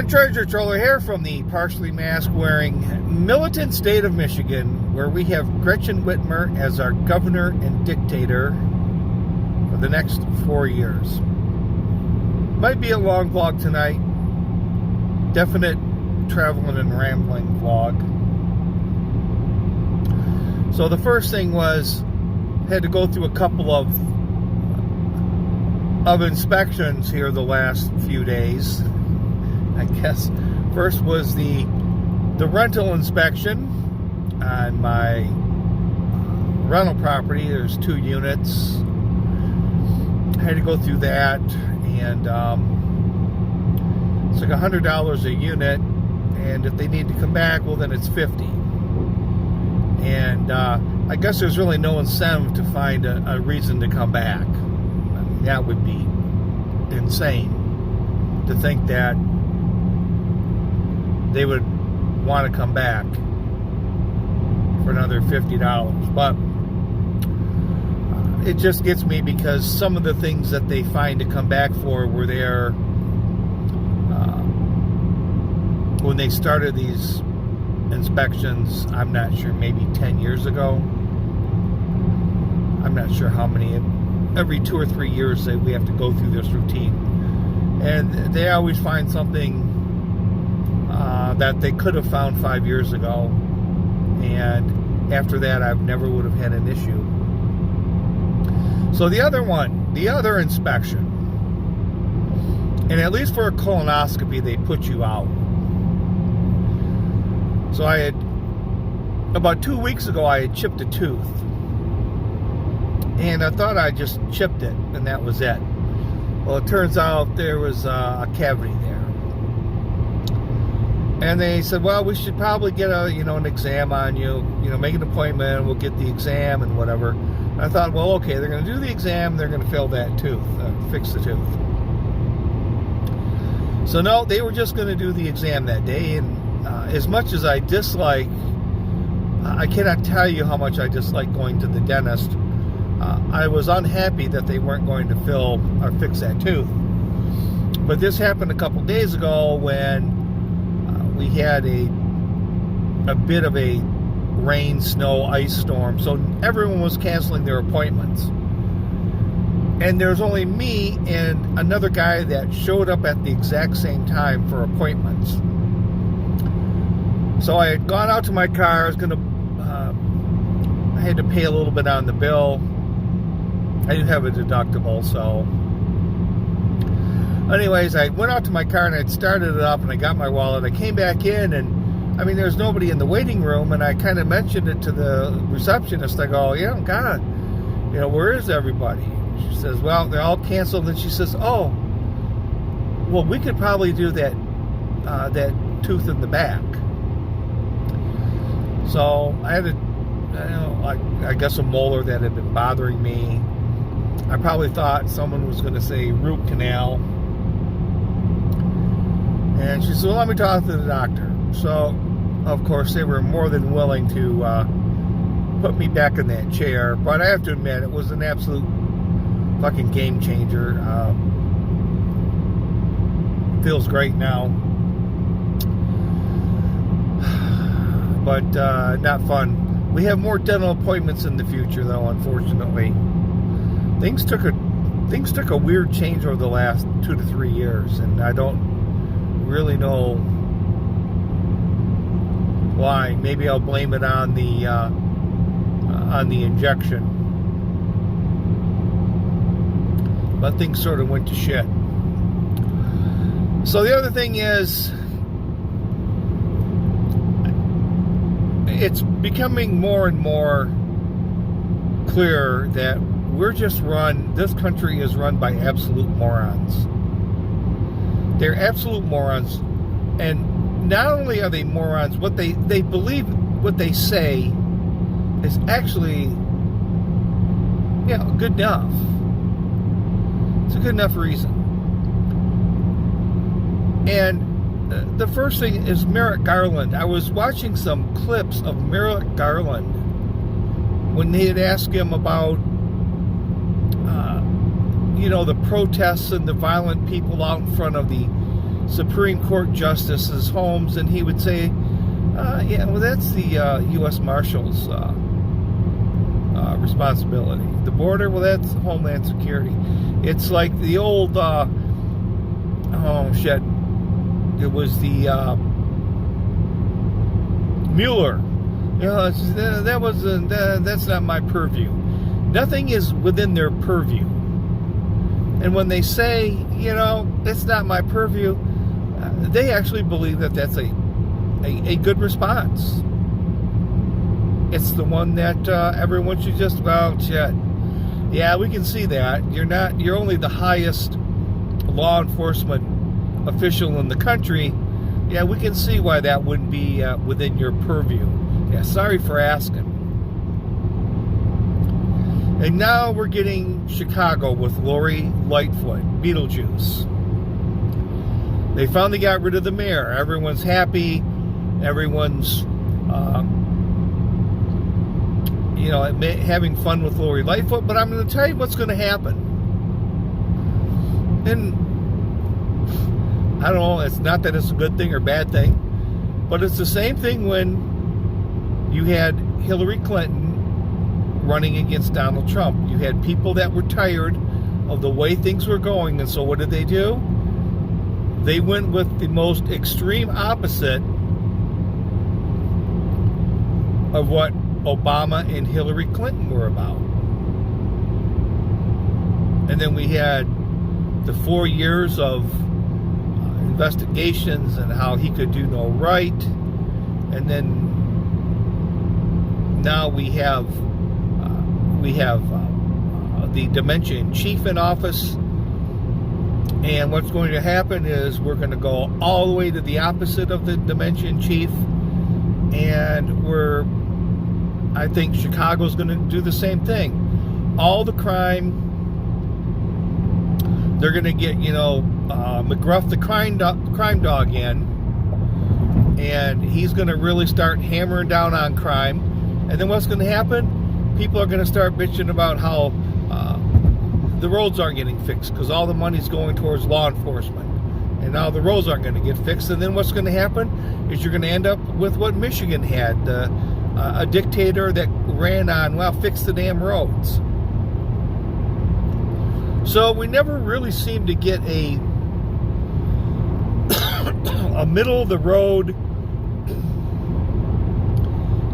Treasure Troller here from the partially mask-wearing militant state of Michigan, where we have Gretchen Whitmer as our governor and dictator for the next 4 years. Might be a long vlog tonight. Definite traveling and rambling vlog. So the first thing was, had to go through a couple of inspections here the last few days. I guess first was the rental inspection on my rental property. There's 2 units. I had to go through that, and it's like $100 a unit, and if they need to come back, well, then it's $50. And I guess there's really no incentive to find a reason to come back. I mean, that would be insane to think that they would want to come back for another $50. But it just gets me because some of the things that they find to come back for were there when they started these inspections. I'm not sure, maybe 10 years ago. I'm not sure how many. Every 2 or 3 years that we have to go through this routine, and they always find something that they could have found 5 years ago, and after that I never would have had an issue. So the other inspection, and at least for a colonoscopy they put you out. So I had, about 2 weeks ago, I had chipped a tooth, and I thought I just chipped it and that was it. Well, it turns out there was a cavity there. And they said, well, we should probably get an exam on you, make an appointment, we'll get the exam and whatever. And I thought, well, okay, they're going to do the exam, they're going to fill that tooth, fix the tooth. So no, they were just going to do the exam that day. And as much as I dislike, I cannot tell you how much I dislike going to the dentist, I was unhappy that they weren't going to fill or fix that tooth. But this happened a couple days ago when we had a bit of a rain, snow, ice storm, so everyone was canceling their appointments. And there's only me and another guy that showed up at the exact same time for appointments. So I had gone out to my car. I had to pay a little bit on the bill. I didn't have a deductible, so anyways, I went out to my car and I'd started it up and I got my wallet. I came back in and, there's nobody in the waiting room, and I kind of mentioned it to the receptionist. I go, God, where is everybody? She says, well, they're all canceled. And she says, oh, well, we could probably do that tooth in the back. So I had I guess a molar that had been bothering me. I probably thought someone was going to say root canal. And she said, well, let me talk to the doctor. So, of course, they were more than willing to put me back in that chair. But I have to admit, it was an absolute fucking game changer. Feels great now. But not fun. We have more dental appointments in the future, though, unfortunately. Things took a weird change over the last 2 to 3 years, and I don't really know why. Maybe I'll blame it on the injection. But things sort of went to shit. So the other thing is, it's becoming more and more clear that this country is run by absolute morons. They're absolute morons, and not only are they morons, what they believe, what they say is actually, good enough. It's a good enough reason. And the first thing is Merrick Garland. I was watching some clips of Merrick Garland when they had asked him about the protests and the violent people out in front of the Supreme Court justices' homes, and he would say, yeah, well, that's the U.S. Marshals' responsibility. The border, well, that's Homeland Security. It's like the old, oh, shit, it was the Mueller. You know, that's not my purview. Nothing is within their purview. And when they say, you know, it's not my purview, they actually believe that that's a good response. It's the one that everyone should just, well, shit. Yeah, we can see that. You're only the highest law enforcement official in the country. Yeah, we can see why that wouldn't be within your purview. Yeah, sorry for asking. And now we're getting Chicago with Lori Lightfoot, Beetlejuice. They finally got rid of the mayor. Everyone's happy. Everyone's, you know, having fun with Lori Lightfoot. But I'm going to tell you what's going to happen. And I don't know, it's not that it's a good thing or bad thing, but it's the same thing when you had Hillary Clinton running against Donald Trump. You had people that were tired of the way things were going, and so what did they do? They went with the most extreme opposite of what Obama and Hillary Clinton were about. And then we had the 4 years of investigations and how he could do no right. And then now we have the dementia in chief in office. And what's going to happen is we're going to go all the way to the opposite of the dementia in chief. And I think Chicago's going to do the same thing. All the crime, they're going to get, you know, McGruff, the crime dog in, and he's going to really start hammering down on crime. And then what's going to happen? People are going to start bitching about how the roads aren't getting fixed because all the money's going towards law enforcement, and now the roads aren't going to get fixed. And then what's going to happen is you're going to end up with what Michigan had, a dictator that ran on, well, fix the damn roads. So we never really seem to get a middle of the road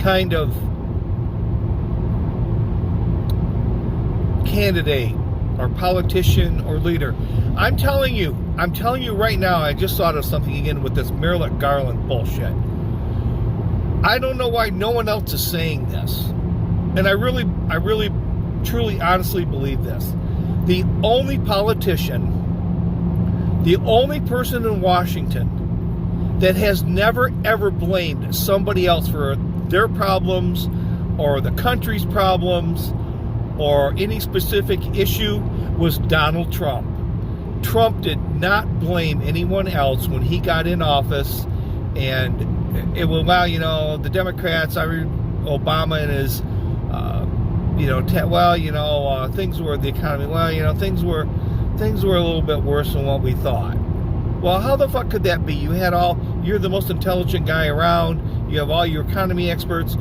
kind of candidate or politician or leader. I'm telling you right now, I just thought of something again with this Merrick Garland bullshit. I don't know why no one else is saying this. And I really, truly, honestly believe this. The only politician, the only person in Washington that has never, ever blamed somebody else for their problems or the country's problems or any specific issue was Donald Trump. Trump did not blame anyone else when he got in office, and it will allow, you know, the Democrats, Obama and his, things were the economy. Well, you know, things were a little bit worse than what we thought. Well, how the fuck could that be? You're the most intelligent guy around. You have all your economy experts,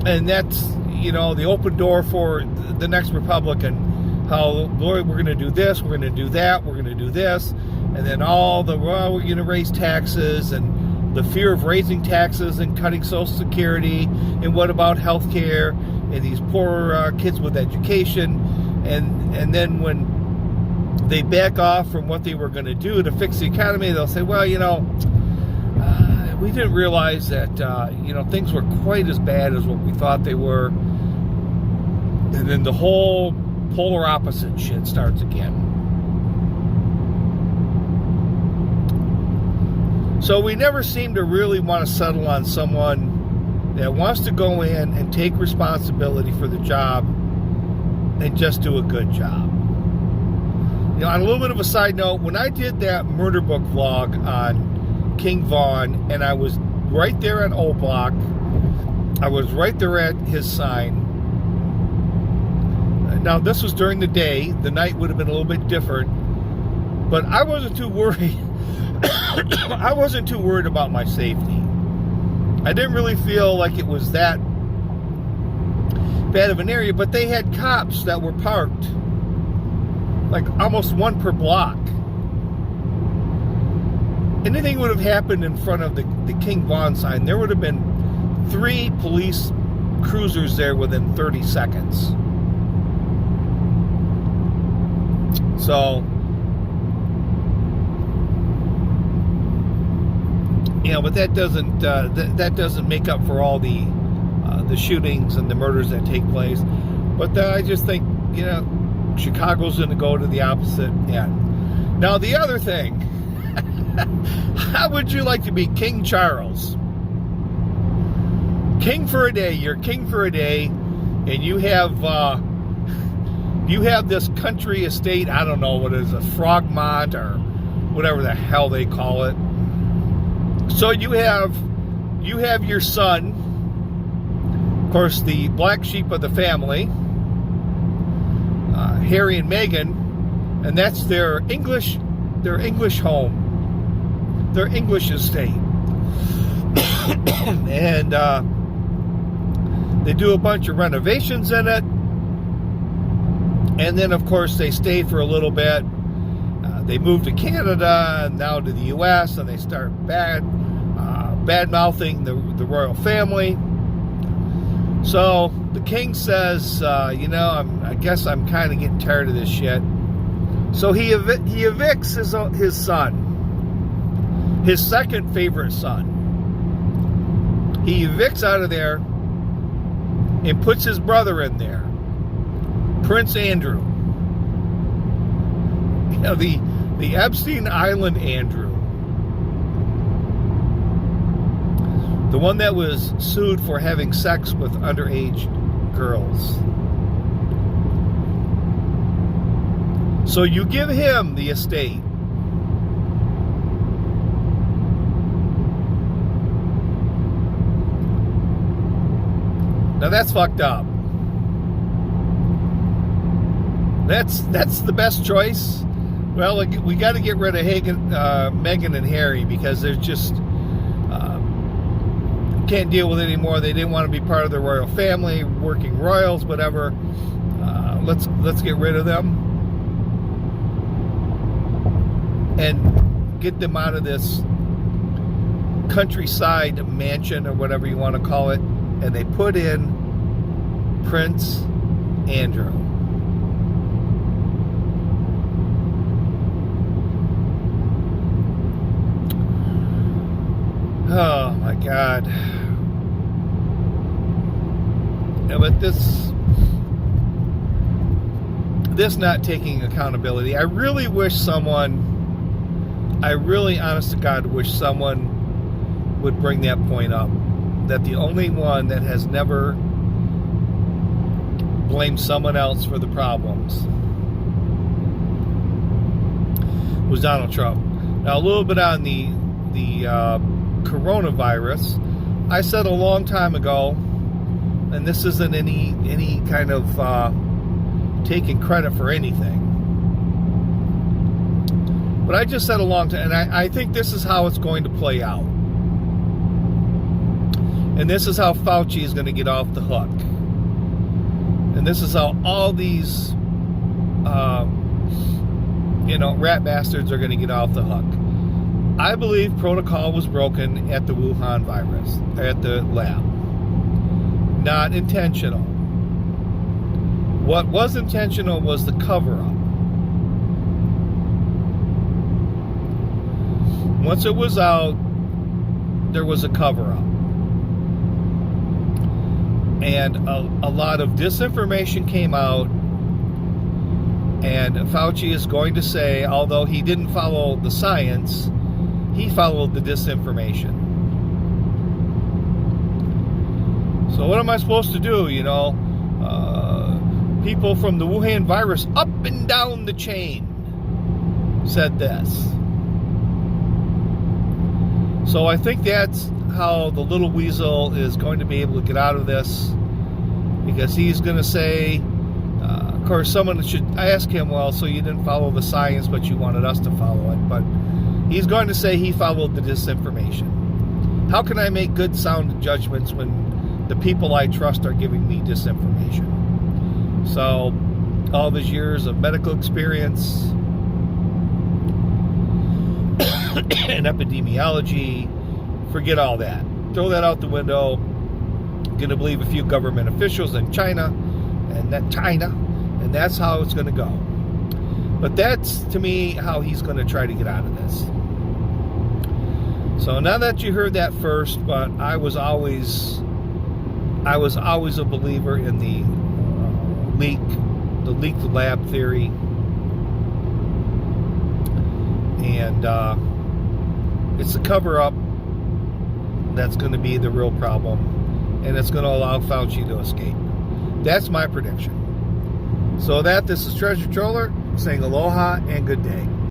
and that's, you know, the open door for the next Republican. How, Lord, we're going to do this, we're going to do that, we're going to do this, and then we're going to raise taxes, and the fear of raising taxes and cutting Social Security, and what about health care, and these poor kids with education, and then when they back off from what they were going to do to fix the economy, they'll say, well, you know, we didn't realize that, things were quite as bad as what we thought they were. And then the whole polar opposite shit starts again. So we never seem to really want to settle on someone that wants to go in and take responsibility for the job and just do a good job. You know, on a little bit of a side note, when I did that murder book vlog on King Vaughn, and I was right there at O Block, I was right there at his sign. Now, this was during the day. The night would have been a little bit different, but I wasn't too worried I wasn't too worried about my safety. I didn't really feel like it was that bad of an area, but they had cops that were parked like almost one per block. Anything would have happened in front of the King Vaughn sign, there would have been 3 police cruisers there within 30 seconds. So, you know, but that doesn't that doesn't make up for all the shootings and the murders that take place. But I just think, you know, Chicago's going to go to the opposite end. Now, the other thing, how would you like to be King Charles? King for a day. You're king for a day, and you have this country estate. I don't know what it is, a Frogmont or whatever the hell they call it. So you have your son, of course, the black sheep of the family, Harry and Meghan, and that's their English home, their English estate. And they do a bunch of renovations in it. And then, of course, they stay for a little bit. They move to Canada and now to the U.S. and they start bad-mouthing the royal family. So the king says, you know, I guess I'm kind of getting tired of this shit. So he evicts his son, his second favorite son. He evicts out of there and puts his brother in there, Prince Andrew. You know, the Epstein Island Andrew. The one that was sued for having sex with underage girls. So you give him the estate. Now that's fucked up. That's the best choice. Well, we got to get rid of Meghan and Harry because they're just can't deal with it anymore. They didn't want to be part of the royal family, working royals, whatever. Let's get rid of them and get them out of this countryside mansion or whatever you want to call it, and they put in Prince Andrew. Oh my God. Yeah, but this not taking accountability. I really honest to God wish someone would bring that point up. That the only one that has never blamed someone else for the problems was Donald Trump. Now, a little bit on the coronavirus. I said a long time ago, and this isn't any kind of taking credit for anything, but I just said a long time, and I think this is how it's going to play out. And this is how Fauci is going to get off the hook. And this is how all these, rat bastards are going to get off the hook. I believe protocol was broken at the Wuhan virus, at the lab. Not intentional. What was intentional was the cover-up. Once it was out, there was a cover-up. And a lot of disinformation came out, and Fauci is going to say, although he didn't follow the science, he followed the disinformation. So what am I supposed to do? People from the Wuhan virus up and down the chain said this. So I think that's how the little weasel is going to be able to get out of this, because he's going to say, of course, someone should ask him, well, so you didn't follow the science, but you wanted us to follow it. But He's going to say he followed the disinformation. How can I make good sound judgments when the people I trust are giving me disinformation? So, all of his years of medical experience and epidemiology, forget all that. Throw that out the window. Going to believe a few government officials in China, and that's how it's going to go. But that's, to me, how he's going to try to get out of this. So now that you heard that first, but I was always a believer in the leaked lab theory, and it's the cover-up that's going to be the real problem, and it's going to allow Fauci to escape. That's my prediction. So this is Treasure Troller saying aloha and good day.